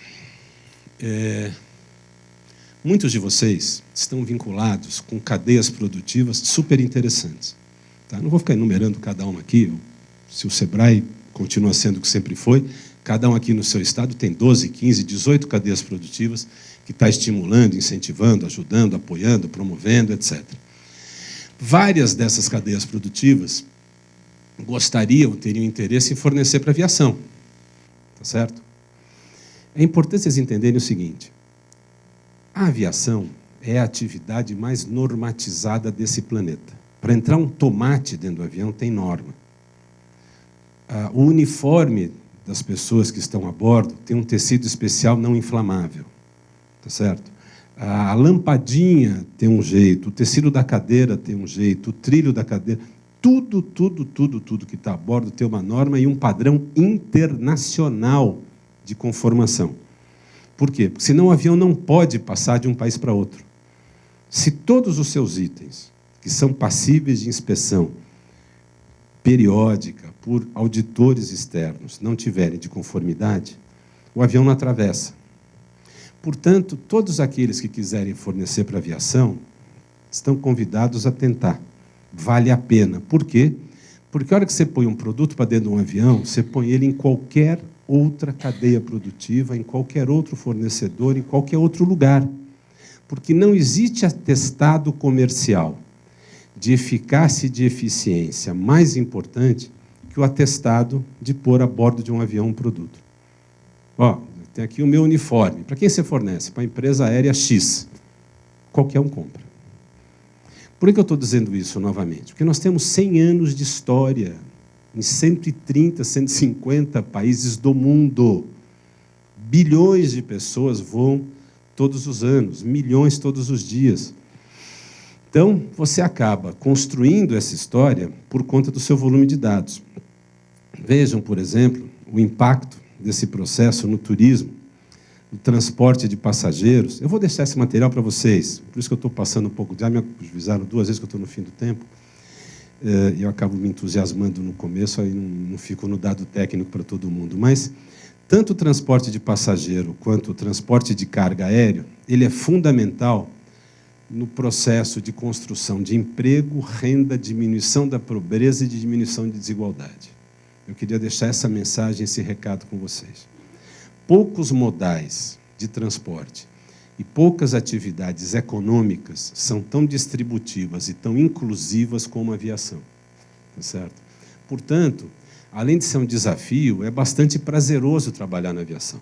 Muitos de vocês estão vinculados com cadeias produtivas super interessantes. Tá? Não vou ficar enumerando cada uma aqui. Se o Sebrae continua sendo o que sempre foi, cada um aqui no seu estado tem 12, 15, 18 cadeias produtivas que está estimulando, incentivando, ajudando, apoiando, promovendo, etc. Várias dessas cadeias produtivas gostariam, teriam interesse em fornecer para a aviação. Tá certo? É importante vocês entenderem o seguinte: a aviação é a atividade mais normatizada desse planeta. Para entrar um tomate dentro do avião tem norma. O uniforme das pessoas que estão a bordo tem um tecido especial não inflamável. Tá certo? A lampadinha tem um jeito, o tecido da cadeira tem um jeito, o trilho da cadeira, tudo que está a bordo tem uma norma e um padrão internacional de conformação. Por quê? Porque senão o avião não pode passar de um país para outro. Se todos os seus itens, que são passíveis de inspeção periódica por auditores externos, não tiverem de conformidade, o avião não atravessa. Portanto, todos aqueles que quiserem fornecer para a aviação estão convidados a tentar. Vale a pena. Por quê? Porque a hora que você põe um produto para dentro de um avião, você põe ele em qualquer outra cadeia produtiva, em qualquer outro fornecedor, em qualquer outro lugar. Porque não existe atestado comercial de eficácia e de eficiência mais importante que o atestado de pôr a bordo de um avião um produto. Ó, tem aqui o meu uniforme. Para quem você fornece? Para a empresa aérea X. Qualquer um compra. Por que eu estou dizendo isso novamente? Porque nós temos 100 anos de história em 130, 150 países do mundo. Bilhões de pessoas voam todos os anos, milhões todos os dias. Então, você acaba construindo essa história por conta do seu volume de dados. Vejam, por exemplo, o impacto desse processo no turismo, no transporte de passageiros. Eu vou deixar esse material para vocês, por isso que eu estou passando um pouco, já me avisaram 2 vezes que eu estou no fim do tempo. Eu acabo me entusiasmando no começo, aí não fico no dado técnico para todo mundo. Mas tanto o transporte de passageiro quanto o transporte de carga aéreo, ele é fundamental no processo de construção de emprego, renda, diminuição da pobreza e de diminuição de desigualdade. Eu queria deixar essa mensagem, esse recado com vocês. Poucos modais de transporte e poucas atividades econômicas são tão distributivas e tão inclusivas como a aviação. Tá certo? Portanto, além de ser um desafio, é bastante prazeroso trabalhar na aviação.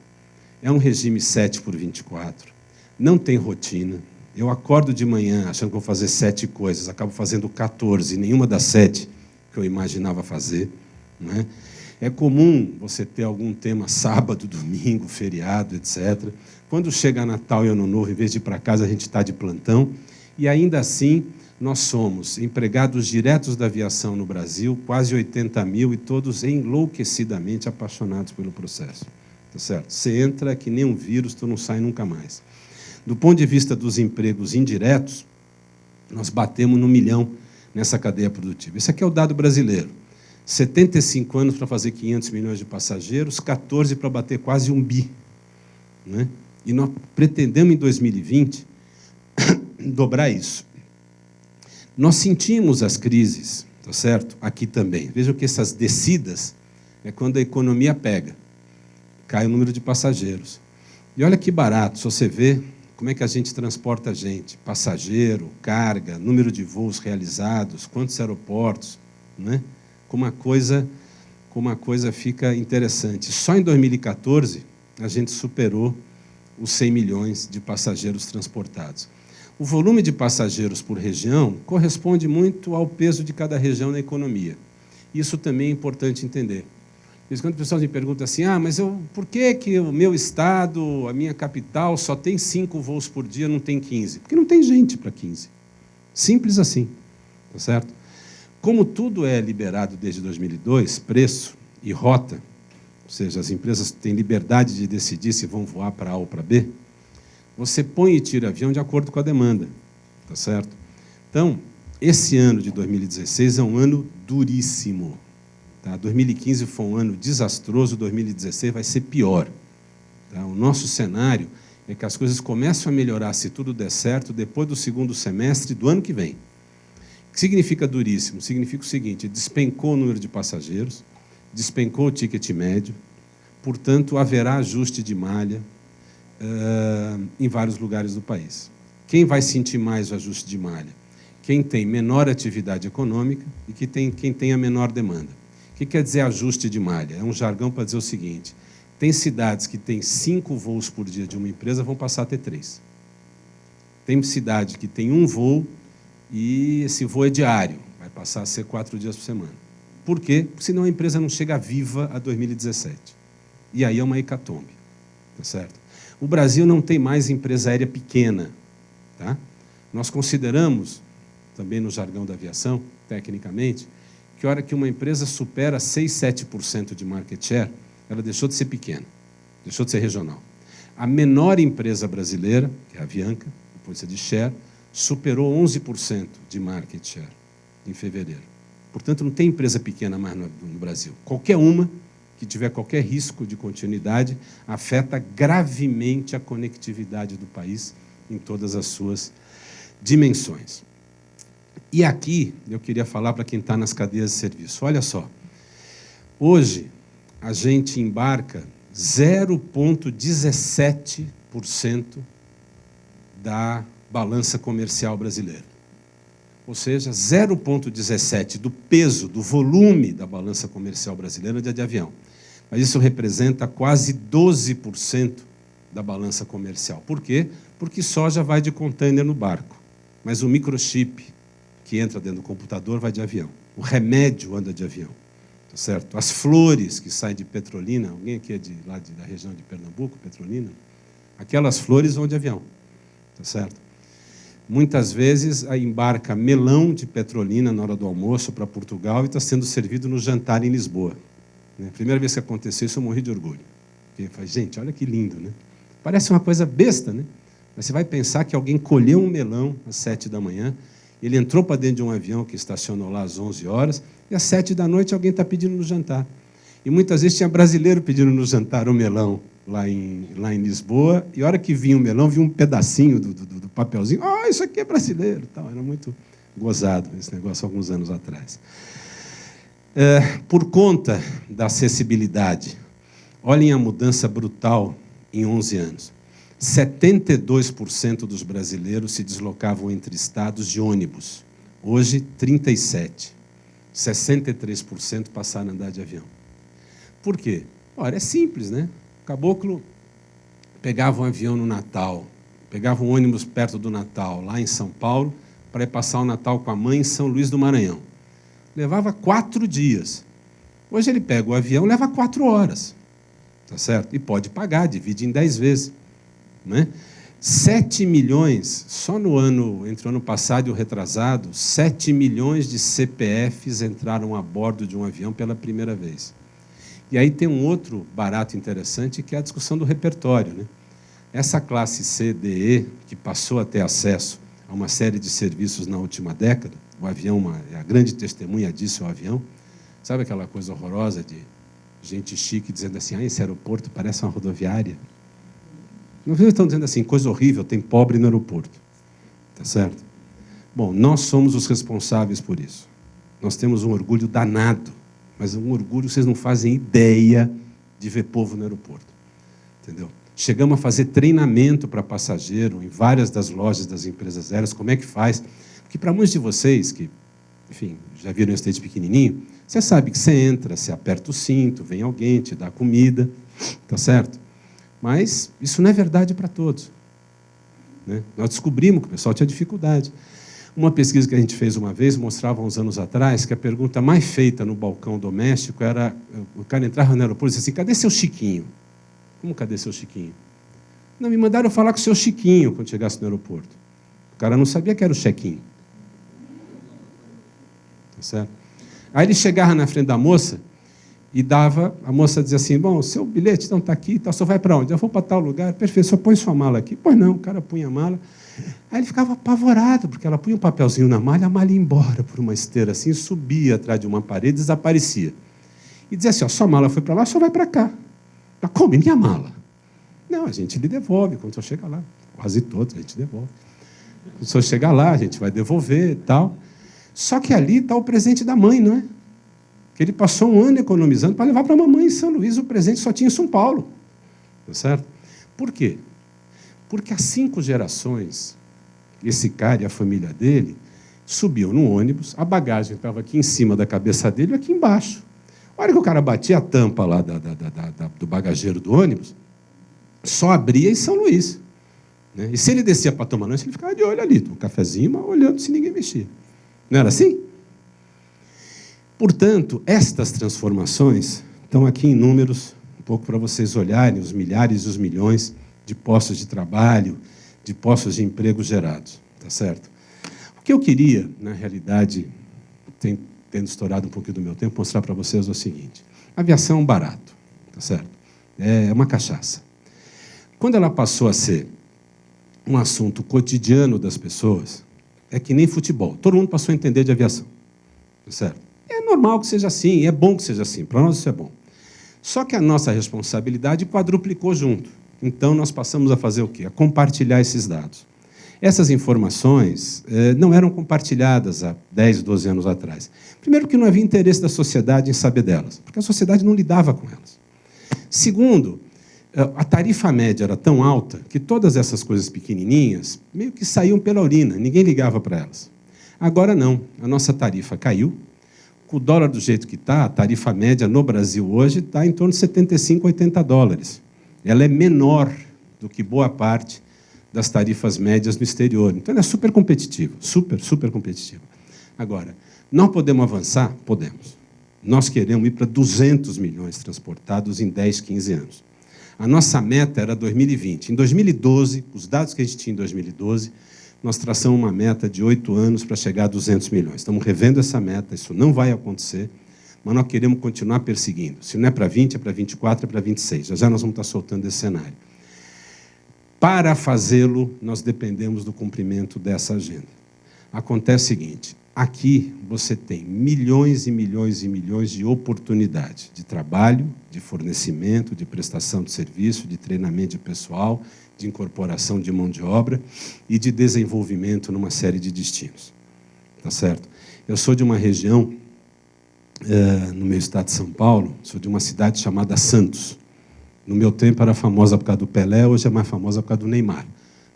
É um regime 7/24, não tem rotina. Eu acordo de manhã achando que vou fazer 7 coisas, acabo fazendo 14, nenhuma das 7 que eu imaginava fazer. Não é? É comum você ter algum tema sábado, domingo, feriado, etc. Quando chega Natal e Ano Novo, em vez de ir para casa, a gente está de plantão. E ainda assim, nós somos empregados diretos da aviação no Brasil, quase 80 mil, e todos enlouquecidamente apaixonados pelo processo. Tá certo? Você entra que nem um vírus, tu não sai nunca mais. Do ponto de vista dos empregos indiretos, nós batemos no 1 milhão nessa cadeia produtiva. Esse aqui é o dado brasileiro. 75 anos para fazer 500 milhões de passageiros, 14 para bater quase 1 bi. Né? E nós pretendemos, em 2020, dobrar isso. Nós sentimos as crises, tá certo? Aqui também. Vejam que essas descidas é quando a economia pega, cai o número de passageiros. E olha que barato, se você vê como é que a gente transporta gente, passageiro, carga, número de voos realizados, quantos aeroportos, né? Como uma coisa fica interessante. Só em 2014 a gente superou os 100 milhões de passageiros transportados. O volume de passageiros por região corresponde muito ao peso de cada região na economia. Isso também é importante entender. Quando o pessoal me pergunta assim, mas por que o meu estado, a minha capital, só tem 5 voos por dia, não tem 15? Porque não tem gente para 15. Simples assim, tá certo? Como tudo é liberado desde 2002, preço e rota, ou seja, as empresas têm liberdade de decidir se vão voar para A ou para B, você põe e tira avião de acordo com a demanda, tá certo? Então, esse ano de 2016 é um ano duríssimo. Tá? 2015 foi um ano desastroso, 2016 vai ser pior. Tá? O nosso cenário é que as coisas começam a melhorar, se tudo der certo, depois do segundo semestre do ano que vem. O que significa duríssimo? Significa o seguinte, despencou o número de passageiros, despencou o ticket médio, portanto, haverá ajuste de malha em vários lugares do país. Quem vai sentir mais o ajuste de malha? Quem tem menor atividade econômica e quem tem a menor demanda. O que quer dizer ajuste de malha? É um jargão para dizer o seguinte, tem cidades que têm 5 voos por dia de uma empresa, vão passar a ter 3. Tem cidade que tem 1 voo e esse voo é diário, vai passar a ser 4 dias por semana. Por quê? Porque senão a empresa não chega viva a 2017. E aí é uma hecatombe. Tá certo? O Brasil não tem mais empresa aérea pequena. Tá? Nós consideramos, também no jargão da aviação, tecnicamente, que a hora que uma empresa supera 6, 7% de market share, ela deixou de ser pequena, deixou de ser regional. A menor empresa brasileira, que é a Avianca, depois de share, superou 11% de market share em fevereiro. Portanto, não tem empresa pequena mais no Brasil. Qualquer uma que tiver qualquer risco de continuidade afeta gravemente a conectividade do país em todas as suas dimensões. E aqui eu queria falar para quem está nas cadeias de serviço. Olha só, hoje a gente embarca 0,17% da balança comercial brasileira. Ou seja, 0,17% do peso, do volume da balança comercial brasileira de avião. Mas isso representa quase 12% da balança comercial. Por quê? Porque soja vai de container no barco, mas o microchip que entra dentro do computador vai de avião. O remédio anda de avião. Tá certo? As flores que saem de Petrolina, alguém aqui é da região de Pernambuco, Petrolina? Aquelas flores vão de avião. Tá certo? Muitas vezes embarca melão de Petrolina na hora do almoço para Portugal e está sendo servido no jantar em Lisboa. Né? Primeira vez que aconteceu isso, eu morri de orgulho. Eu falei, gente, olha que lindo, né? Parece uma coisa besta, né? Mas você vai pensar que alguém colheu um melão às 7 da manhã Ele entrou para dentro de um avião que estacionou lá às 11 horas, e às 7 da noite alguém está pedindo no jantar. E muitas vezes tinha brasileiro pedindo no jantar o melão lá em Lisboa, e a hora que vinha o melão, vinha um pedacinho do papelzinho. Ah, isso aqui é brasileiro. Tal. Era muito gozado esse negócio alguns anos atrás. Por conta da acessibilidade, olhem a mudança brutal em 11 anos. 72% dos brasileiros se deslocavam entre estados de ônibus. Hoje, 37%. 63% passaram a andar de avião. Por quê? Ora, é simples, né? O caboclo pegava um avião no Natal, pegava um ônibus perto do Natal, lá em São Paulo, para ir passar o Natal com a mãe em São Luís do Maranhão. Levava 4 dias. Hoje ele pega o avião, leva 4 horas. Tá certo? E pode pagar, divide em 10 vezes. Né? 7 milhões, só no ano, entre o ano passado e o retrasado, 7 milhões de CPFs entraram a bordo de um avião pela primeira vez. E aí tem um outro barato interessante, que é a discussão do repertório. Né? Essa classe C, D, E, que passou a ter acesso a uma série de serviços na última década, o avião, a grande testemunha disso é o avião, sabe aquela coisa horrorosa de gente chique dizendo assim, esse aeroporto parece uma rodoviária? Não estão dizendo assim, coisa horrível, tem pobre no aeroporto. Tá certo? Bom, nós somos os responsáveis por isso. Nós temos um orgulho danado, mas um orgulho que vocês não fazem ideia de ver povo no aeroporto. Entendeu? Chegamos a fazer treinamento para passageiro em várias das lojas das empresas aéreas. Como é que faz? Porque para muitos de vocês, que, enfim, já viram esse stage pequenininho, você sabe que você entra, você aperta o cinto, vem alguém, te dá comida, tá certo? Mas isso não é verdade para todos. Né? Nós descobrimos que o pessoal tinha dificuldade. Uma pesquisa que a gente fez uma vez mostrava, uns anos atrás, que a pergunta mais feita no balcão doméstico era, o cara entrava no aeroporto e dizia assim, cadê seu Chiquinho? Como cadê seu Chiquinho? Não, me mandaram falar com o seu Chiquinho quando chegasse no aeroporto. O cara não sabia que era o check-in. Tá certo? Aí ele chegava na frente da moça e dava, a moça dizia assim, bom, seu bilhete não está aqui, tá, só vai para onde? Eu vou para tal lugar, perfeito, só põe sua mala aqui. Pois não, o cara punha a mala. Aí ele ficava apavorado, porque ela punha um papelzinho na malha, a malha ia embora por uma esteira assim, subia atrás de uma parede e desaparecia. E dizia assim, ó, sua mala foi para lá, só vai para cá. Mas como? E minha mala? Não, a gente lhe devolve quando o senhor chega lá. Quase todos a gente devolve. Quando o senhor chegar lá, a gente vai devolver e tal. Só que ali está o presente da mãe, não é? Que ele passou um ano economizando para levar para a mamãe em São Luís, o presente só tinha em São Paulo. Tá certo? Por quê? Porque há 5 gerações, esse cara e a família dele subiam no ônibus, a bagagem estava aqui em cima da cabeça dele e aqui embaixo. A hora que o cara batia a tampa lá do bagageiro do ônibus, só abria em São Luís. Né? E se ele descia para tomar lanche, ele ficava de olho ali, um cafezinho, mas olhando se ninguém mexia. Não era assim? Portanto, estas transformações estão aqui em números, um pouco para vocês olharem, os milhares e os milhões de postos de trabalho, de postos de emprego gerados. Tá certo? O que eu queria, na realidade, tendo estourado um pouquinho do meu tempo, mostrar para vocês é o seguinte. A aviação é um barato, tá certo? É uma cachaça. Quando ela passou a ser um assunto cotidiano das pessoas, é que nem futebol. Todo mundo passou a entender de aviação. Tá certo? É normal que seja assim, é bom que seja assim. Para nós isso é bom. Só que a nossa responsabilidade quadruplicou junto. Então, nós passamos a fazer o quê? A compartilhar esses dados. Essas informações não eram compartilhadas há 10, 12 anos atrás. Primeiro, que não havia interesse da sociedade em saber delas, porque a sociedade não lidava com elas. Segundo, a tarifa média era tão alta que todas essas coisas pequenininhas meio que saíam pela urina, ninguém ligava para elas. Agora não, a nossa tarifa caiu. Com o dólar do jeito que está, a tarifa média no Brasil hoje está em torno de 75, 80 dólares. Ela é menor do que boa parte das tarifas médias no exterior. Então, ela é super competitiva, super competitiva. Agora, nós podemos avançar? Podemos. Nós queremos ir para 200 milhões transportados em 10, 15 anos. A nossa meta era 2020. Em 2012, os dados que a gente tinha em 2012, nós traçamos uma meta de 8 anos para chegar a 200 milhões. Estamos revendo essa meta, isso não vai acontecer, mas nós queremos continuar perseguindo. Se não é para 20, é para 24, é para 26. Já nós vamos estar soltando esse cenário. Para fazê-lo, nós dependemos do cumprimento dessa agenda. Acontece o seguinte, aqui você tem milhões e milhões e milhões de oportunidades de trabalho, de fornecimento, de prestação de serviço, de treinamento de pessoal, de incorporação de mão de obra e de desenvolvimento numa série de destinos. Tá certo? Eu sou de uma região, no meu estado de São Paulo, sou de uma cidade chamada Santos. No meu tempo era famosa por causa do Pelé, hoje é mais famosa por causa do Neymar.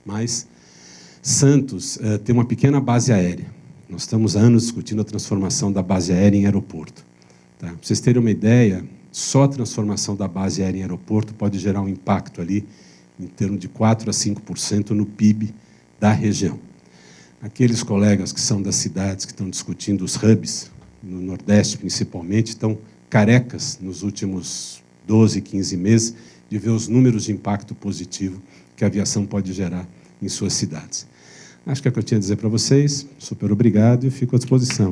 Mas Santos tem uma pequena base aérea. Nós estamos há anos discutindo a transformação da base aérea em aeroporto. Tá? Para vocês terem uma ideia, só a transformação da base aérea em aeroporto pode gerar um impacto ali em torno de 4% a 5% no PIB da região. Aqueles colegas que são das cidades que estão discutindo os hubs, no Nordeste principalmente, estão carecas nos últimos 12, 15 meses de ver os números de impacto positivo que a aviação pode gerar em suas cidades. Acho que é o que eu tinha a dizer para vocês. Super obrigado e fico à disposição.